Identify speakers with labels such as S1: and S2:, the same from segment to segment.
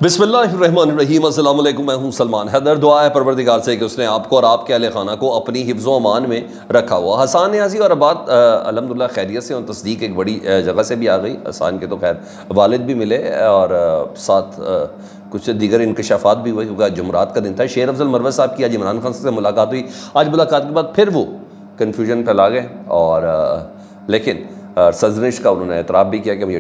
S1: بسم اللہ الرحمن الرحیم۔ السلام علیکم، میں ہوں سلمان حیدر۔ دعا ہے پروردگار سے کہ اس نے آپ کو اور آپ کے اہل خانہ کو اپنی حفظ و امان میں رکھا ہوا۔ حسان نیازی اور بات الحمدللہ خیریت سے، اور تصدیق ایک بڑی جگہ سے بھی آ گئی۔ حسان کے تو خیر والد بھی ملے اور ساتھ کچھ دیگر انکشافات بھی ہوئے، کیونکہ جمعرات کا دن تھا۔ شیر افضل مروت صاحب کی آج عمران خان سے ملاقات ہوئی۔ آج ملاقات کے بعد پھر وہ کنفیوژن پھیلا گئے، اور لیکن سرزنش کا انہوں نے اعتراف بھی کیا کہ مجھے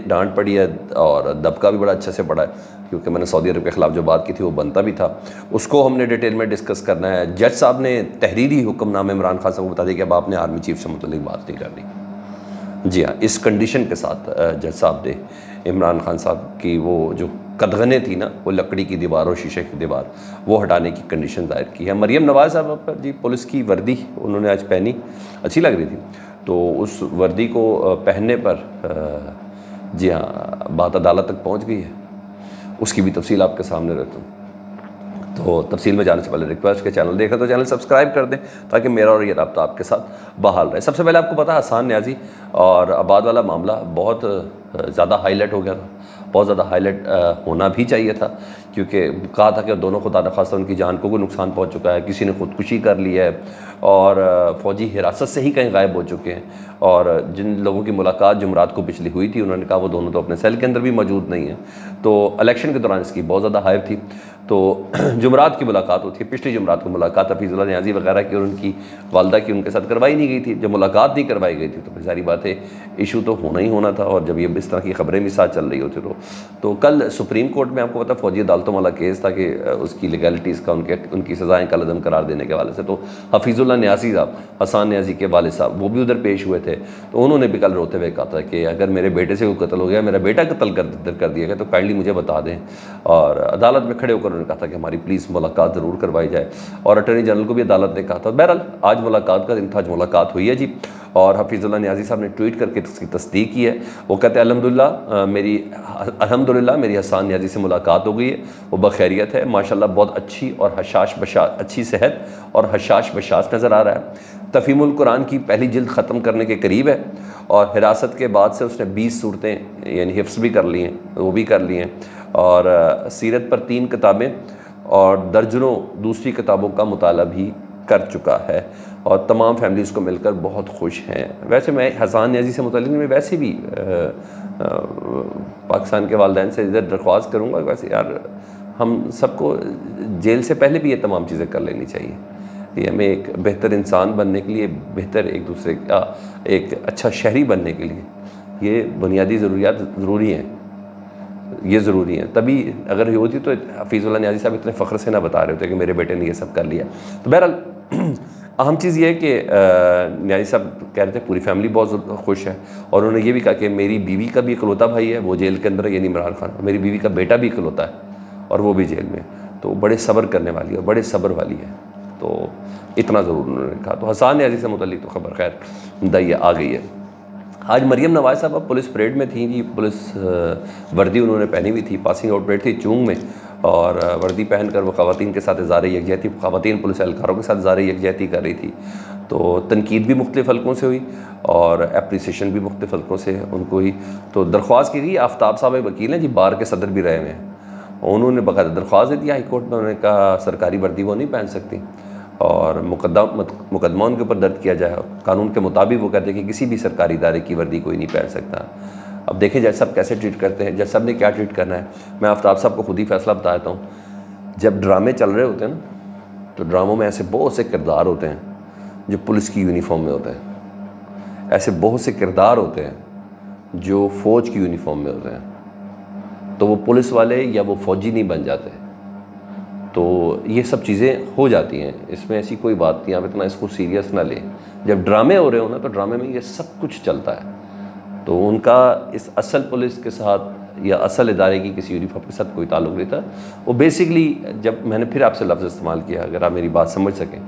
S1: ڈانٹ پڑی ہے اور دبکا بھی بڑا اچھے سے پڑا ہے، کیونکہ میں نے سعودی عرب کے خلاف جو بات کی تھی وہ بنتا بھی تھا۔ اس کو ہم نے ڈیٹیل میں ڈسکس کرنا ہے۔ جج صاحب نے تحریری حکم نامہ عمران خان صاحب کو بتا دیا کہ اب آپ نے آرمی چیف سے متعلق بات نہیں کرنی۔ جی ہاں، اس کنڈیشن کے ساتھ جج صاحب نے عمران خان صاحب کی وہ جو قدغنیں تھی نا، وہ لکڑی کی دیوار اور شیشے کی دیوار، وہ ہٹانے کی کنڈیشن ظاہر کی ہے۔ مریم نواز صاحب پر جی پولیس کی وردی انہوں نے آج پہنی، اچھی لگ رہی تھی، تو اس وردی کو پہننے پر جی ہاں بات عدالت تک پہنچ گئی ہے۔ اس کی بھی تفصیل آپ کے سامنے رکھتا ہوں۔ تو تفصیل میں جانے سے پہلے ریکویسٹ کہ چینل دیکھیں تو چینل سبسکرائب کر دیں، تاکہ میرا اور یہ رابطہ آپ کے ساتھ بحال رہے۔ سب سے پہلے آپ کو پتا ہے حسان نیازی اور آباد والا معاملہ بہت زیادہ ہائی لائٹ ہو گیا تھا، بہت زیادہ ہائی لائٹ ہونا بھی چاہیے تھا، کیونکہ کہا تھا کہ دونوں خدا نخواستہ ان کی جان کو کوئی نقصان پہنچ چکا ہے، کسی نے خودکشی کر لی ہے اور فوجی حراست سے ہی کہیں غائب ہو چکے ہیں۔ اور جن لوگوں کی ملاقات جمعرات کو پچھلی ہوئی تھی، انہوں نے کہا وہ دونوں تو اپنے سیل کے اندر بھی موجود نہیں ہیں۔ تو الیکشن کے دوران اس کی بہت زیادہ ہائپ تھی۔ تو جمعرات کی ملاقات ہوتی ہے، پچھلی جمعرات کو ملاقات حفیظ اللہ نیازی وغیرہ کی اور ان کی والدہ کی ان کے ساتھ کروائی نہیں گئی تھی۔ جب ملاقات نہیں کروائی گئی تھی تو پھر ساری بات ہے ایشو تو ہونا ہی ہونا تھا، اور جب یہ اس طرح کی خبریں بھی ساتھ چل رہی ہوتی تو کل سپریم کورٹ میں آپ کو پتا فوجی عدالتوں والا کیس تھا کہ اس کی لیگلٹیز کا ان کی سزائیں کالعدم قرار دینے کے حوالے سے، تو حفیظ اللہ نیازی صاحب، حسان نیازی کے والد صاحب، وہ بھی ادھر پیش ہوئے تھے۔ تو انہوں نے بھی کل روتے ہوئے کہا تھا کہ اگر میرے بیٹے سے کوئی قتل ہو گیا، میرا بیٹا قتل کر دیا گیا، تو کائنڈلی مجھے بتا دیں۔ اور عدالت میں کھڑے ہو کر انہوں نے کہا تھا کہ ہماری پلیز ملاقات ضرور کروائی جائے، اور اٹارنی جنرل کو بھی عدالت نے کہا تھا۔ بہرحال آج ملاقات کا دن تھا، آج ملاقات ہوئی ہے جی، اور حفیظ اللہ نیازی صاحب نے ٹویٹ کر کے اس کی تصدیق کی ہے۔ وہ کہتے ہیں الحمدللہ میری حسان نیازی سے ملاقات ہو گئی ہے، وہ بخیریت ہے، ماشاءاللہ بہت اچھی اور اچھی صحت اور حشاش بشاش نظر آ رہا ہے۔ تفہیم القرآن کی پہلی جلد ختم کرنے کے قریب ہے، اور حراست کے بعد سے اس نے 20 صورتیں یعنی حفظ بھی کر لی ہیں، وہ بھی کر لی ہیں، اور سیرت پر 3 کتابیں اور درجنوں دوسری کتابوں کا مطالعہ بھی کر چکا ہے، اور تمام فیملیز کو مل کر بہت خوش ہیں۔ ویسے میں حسان نیازی سے متعلق میں ویسے بھی پاکستان کے والدین سے ادھر درخواست کروں گا، ویسے یار ہم سب کو جیل سے پہلے بھی یہ تمام چیزیں کر لینی چاہیے۔ یہ ہمیں ایک بہتر انسان بننے کے لیے، بہتر ایک دوسرے کا ایک اچھا شہری بننے کے لیے یہ بنیادی ضروریات ضروری ہیں، یہ ضروری ہیں۔ تبھی اگر یہ ہوتی تو حفیظ اللہ نیازی صاحب اتنے فخر سے نہ بتا رہے ہوتے کہ میرے بیٹے نے یہ سب کر لیا۔ تو بہرحال اہم چیز یہ ہے کہ نیازی صاحب کہہ رہے تھے پوری فیملی بہت خوش ہے، اور انہوں نے یہ بھی کہا کہ میری بیوی کا بھی اکلوتا بھائی ہے، وہ جیل کے اندر ہے، یعنی عمران خان، میری بیوی کا بیٹا بھی اکلوتا ہے اور وہ بھی جیل میں، تو بڑے صبر کرنے والی ہے اور بڑے صبر والی ہے۔ تو اتنا ضرور انہوں نے کہا۔ تو حسان نیازی سے متعلق تو خبر خیر دائیں آ گئی ہے۔ آج مریم نواز صاحب پولیس پریڈ میں تھیں جی، پولیس وردی انہوں نے پہنی ہوئی تھی، پاسنگ آؤٹ پریڈ تھی چونگ میں، اور وردی پہن کر وہ خواتین کے ساتھ اظہار یکجہتی، خواتین پولیس اہلکاروں کے ساتھ اظہار یکجہتی کر رہی تھی۔ تو تنقید بھی مختلف حلقوں سے ہوئی اور اپریسیشن بھی مختلف حلقوں سے ان کو ہوئی۔ تو درخواست کی گئی، آفتاب صاحب ایک وکیل ہیں جی، بار کے صدر بھی رہے ہوئے ہیں، انہوں نے باقاعدہ درخواست دی ہائی کورٹ میں، انہوں نے کہا سرکاری وردی وہ نہیں پہن سکتی، اور مقدمہ ان کے اوپر درج کیا جائے۔ قانون کے مطابق وہ کہتے ہیں کہ کسی بھی سرکاری ادارے کی وردی کوئی نہیں پہن سکتا۔ اب دیکھیں جج صاحب کیسے ٹریٹ کرتے ہیں، جج صاحب نے کیا ٹریٹ کرنا ہے۔ میں آفتاب صاحب کو خود ہی فیصلہ بتا دیتا ہوں۔ جب ڈرامے چل رہے ہوتے ہیں نا، تو ڈراموں میں ایسے بہت سے کردار ہوتے ہیں جو پولیس کی یونیفارم میں ہوتے ہیں، ایسے بہت سے کردار ہوتے ہیں جو فوج کی یونیفارم میں ہوتے ہیں، تو وہ پولیس والے یا وہ فوجی نہیں بن جاتے۔ تو یہ سب چیزیں ہو جاتی ہیں، اس میں ایسی کوئی بات نہیں، آپ اتنا اس کو سیریس نہ لیں۔ جب ڈرامے ہو رہے ہوں نا، تو ڈرامے میں یہ سب کچھ چلتا ہے، تو ان کا اس اصل پولیس کے ساتھ یا اصل ادارے کی کسی یونیفارم کے ساتھ کوئی تعلق نہیں تھا۔ وہ بیسکلی، جب میں نے پھر آپ سے لفظ استعمال کیا اگر آپ میری بات سمجھ سکیں،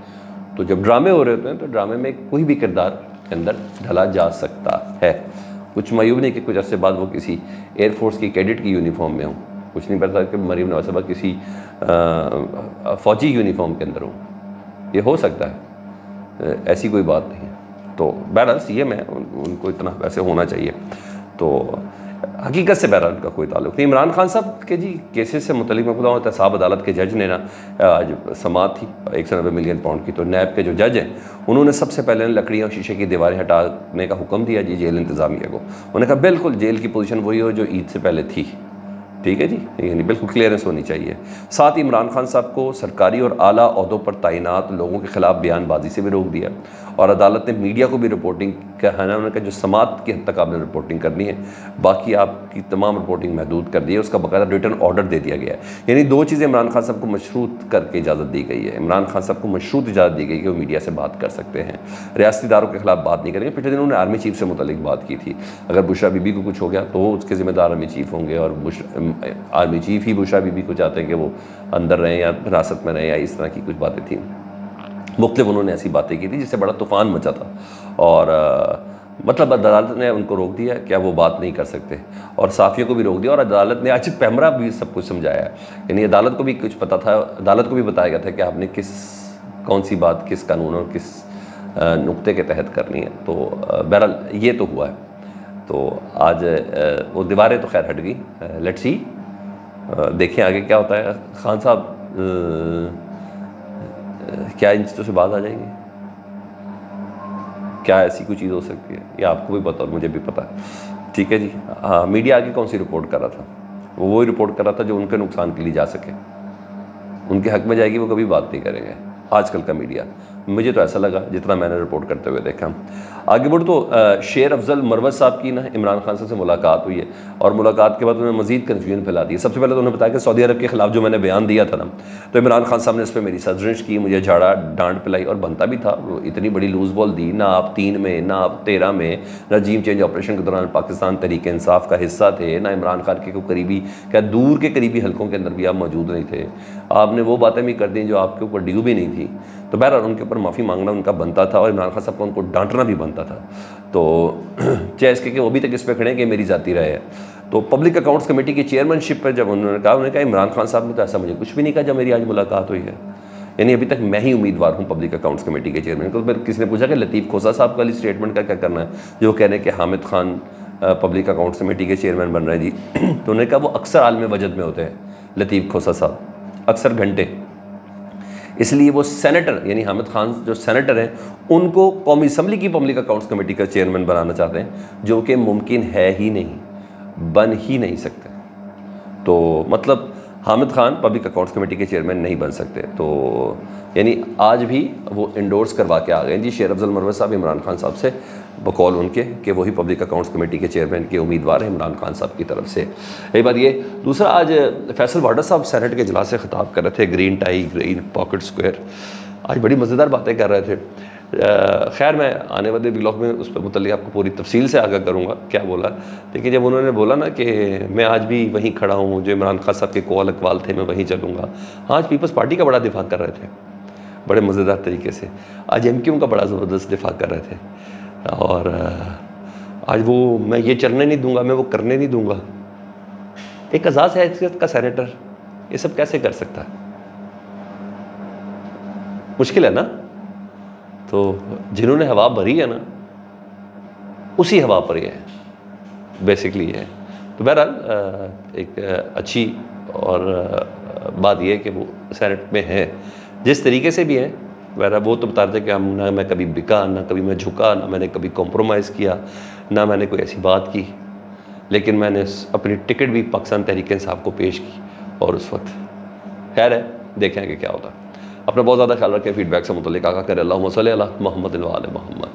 S1: تو جب ڈرامے ہو رہے ہوتے ہیں تو ڈرامے میں کوئی بھی کردار کے اندر ڈھلا جا سکتا ہے۔ کچھ معیوب نہیں کہ کچھ عرصے بعد وہ کسی ایئر فورس کی کیڈٹ کی یونیفارم میں ہوں، کچھ نہیں پتا کہ مریم نواز صاحبہ کسی فوجی یونیفارم کے اندر ہوں، یہ ہو سکتا ہے، ایسی کوئی بات نہیں ہے۔ تو بہرحال یہ میں ان کو اتنا ویسے ہونا چاہیے۔ تو حقیقت سے بہرحال کا کوئی تعلق نہیں۔ عمران خان صاحب کے جی کیسز سے متعلق میں بتاؤں، احتساب عدالت کے جج نے نا آج سماعت تھی 190 ملین پاؤنڈ کی، تو نیب کے جو جج ہیں انہوں نے سب سے پہلے لکڑیاں اور شیشے کی دیواریں ہٹانے کا حکم دیا جی جیل انتظامیہ کو۔ انہوں نے کہا بالکل جیل کی پوزیشن وہی ہو جو عید سے پہلے تھی، ٹھیک ہے جی، یعنی بالکل کلیئرنس ہونی چاہیے۔ ساتھ ہی عمران خان صاحب کو سرکاری اور اعلیٰ عہدوں پر تعینات لوگوں کے خلاف بیان بازی سے بھی روک دیا، اور عدالت نے میڈیا کو بھی رپورٹنگ کا ہے نا، انہوں نے کہا جو سماعت کی حد تک آپ نے رپورٹنگ کرنی ہے، باقی آپ کی تمام رپورٹنگ محدود کر دی ہے، اس کا باقاعدہ ریٹن آرڈر دے دیا گیا ہے۔ یعنی دو چیزیں عمران خان صاحب کو مشروط کر کے اجازت دی گئی ہے۔ عمران خان صاحب کو مشروط اجازت دی گئی کہ وہ میڈیا سے بات کر سکتے ہیں، ریاستی اداروں کے خلاف بات نہیں کریں گے۔ پچھلے دنوں نے آرمی چیف سے متعلق بات کی تھی، اگر بشرا بی بی کو کچھ ہو گیا تو اس کے ذمہ دار آرمی چیف ہوں گے، اور army chief he Bushra be be کو چاہتے ہیں کہ وہ اندر رہیں یا حراست میں رہیں، یا اس طرح کی کچھ باتیں تھیں مختلف۔ انہوں نے ایسی باتیں کی تھی جس سے بڑا طوفان مچا تھا، اور مطلب عدالت نے ان کو روک دیا کہ وہ بات نہیں کر سکتے، اور صحافیوں کو بھی روک دیا، اور عدالت نے آج پیمرا بھی سب کچھ سمجھایا ہے۔ یعنی عدالت کو بھی کچھ پتہ تھا، عدالت کو بھی بتایا گیا تھا کہ آپ نے کون سی بات کس قانون اور کس نقطے کے تحت کرنی ہے۔ تو بہرحال یہ تو ہوا ہے، تو آج وہ دیواریں تو خیر ہٹ گئی، لیٹ سی، دیکھیں آگے کیا ہوتا ہے۔ خان صاحب کیا ان چیزوں سے باز آ جائیں گے؟ کیا ایسی کوئی چیز ہو سکتی ہے؟ یہ آپ کو بھی پتہ اور مجھے بھی پتہ ہے، ٹھیک ہے جی۔ ہاں، میڈیا آگے کون سی رپورٹ کر رہا تھا؟ وہ وہی رپورٹ کر رہا تھا جو ان کے نقصان کے لیے جا سکے، ان کے حق میں جائے گی وہ کبھی بات نہیں کریں گے آج کل کا میڈیا۔ مجھے تو ایسا لگا جتنا میں نے رپورٹ کرتے ہوئے دیکھا۔ آگے بڑھ تو شیر افضل مروت صاحب کی نا عمران خان صاحب سے ملاقات ہوئی ہے، اور ملاقات کے بعد انہوں نے مزید کنفیوژن پھیلا دی ہے۔ سب سے پہلے تو انہوں نے بتایا کہ سعودی عرب کے خلاف جو میں نے بیان دیا تھا نا، تو عمران خان صاحب نے اس پہ میری سرزنش کی، مجھے جھاڑا، ڈانٹ پلائی، اور بنتا بھی تھا، وہ اتنی بڑی لوز بال دی، نہ آپ 3 میں، نہ آپ 13 میں، رجیم چینج آپریشن کے دوران پاکستان تحریک انصاف کا حصہ تھے، نہ عمران خان کے کوئی قریبی، کیا دور کے قریبی حلقوں کے اندر بھی آپ موجود نہیں تھے، آپ نے وہ باتیں بھی کر دیں جو آپ کے اوپر ڈیو بھی نہیں تھی۔ تو بہرحال ان کے اوپر معافی مانگنا ان کا بنتا تھا، اور عمران خان صاحب کو ان کو ڈانٹنا بھی بنتا تھا، تو چاہے اس کے کہ وہ ابھی تک اس پہ کھڑے ہیں کہ میری ذاتی رائے ہے۔ تو پبلک اکاؤنٹس کمیٹی کی چیئرمین شپ پر جب انہوں نے کہا عمران خان صاحب نے تو ایسا مجھے کچھ بھی نہیں کہا جب میری آج ملاقات ہوئی ہے، یعنی ابھی تک میں ہی امیدوار ہوں پبلک اکاؤنٹس کمیٹی کے چیئرمین کو۔ پھر کسی نے پوچھا کہ لطیف کھوسہ صاحب کا اسٹیٹمنٹ کا کیا کرنا ہے، جو کہہ رہے ہیں کہ Hamid Khan public accounts committee کے چیئرمین بن رہے ہیں جی، تو انہوں نے کہا وہ اکثر عالم وجد میں ہوتے ہیں لطیف کھوسہ صاحب، اکثر گھنٹے، اس لیے وہ سینیٹر یعنی حامد خان جو سینیٹر ہیں ان کو قومی اسمبلی کی پبلک اکاؤنٹس کمیٹی کا چیئرمین بنانا چاہتے ہیں، جو کہ ممکن ہے ہی نہیں، بن ہی نہیں سکتے۔ تو مطلب Hamid Khan public accounts committee کے چیئرمین نہیں بن سکتے، تو یعنی آج بھی وہ انڈورس کروا کے آ گئے ہیں جی شیر افضل مروت صاحب عمران خان صاحب سے، بقول ان کے کہ وہی پبلک اکاؤنٹس کمیٹی کے چیئرمین کے امیدوار ہیں عمران خان صاحب کی طرف سے۔ ایک بات یہ، دوسرا آج فیصل وارڈر صاحب سینٹ کے اجلاس سے خطاب کر رہے تھے، green tie, green pocket square, آج بڑی مزیدار باتیں کر رہے تھے۔ خیر میں آنے والے ولاگ میں اس پہ متعلق آپ کو پوری تفصیل سے آگاہ کروں گا کیا بولا، لیکن جب انہوں نے بولا نا کہ میں آج بھی وہیں کھڑا ہوں جو عمران خان صاحب کے قول اقوال تھے، میں وہیں چلوں گا، آج پیپلز پارٹی کا بڑا دفاع کر رہے تھے بڑے مزیدار طریقے سے، آج ایم کیو کا بڑا زبردست دفاع کر رہے تھے، اور آج وہ میں یہ چلنے نہیں دوں گا، میں وہ کرنے نہیں دوں گا۔ ایک اعزاز حیثیت کا سینیٹر یہ سب کیسے کر سکتا ہے؟ مشکل ہے نا۔ تو جنہوں نے ہوا بھری ہے نا اسی ہوا پر یہ ہے، بیسکلی یہ ہے۔ تو بہرحال ایک اچھی اور بات یہ ہے کہ وہ سینٹ میں ہے جس طریقے سے بھی ہے، بہرحال وہ تو بتاتے کہ ہم نہ میں کبھی بکا، نہ کبھی میں جھکا، نہ میں نے کبھی کمپرومائز کیا، نہ میں نے کوئی ایسی بات کی، لیکن میں نے اپنی ٹکٹ بھی پاکستان تحریک انصاف کو پیش کی، اور اس وقت خیر ہے، دیکھیں کہ کیا ہوتا ہے۔ اپنا بہت زیادہ خیال رکھیں، فیڈ بیک سے متعلق آگاہ کریں۔ اللہم صلی علی محمد و آل محمد۔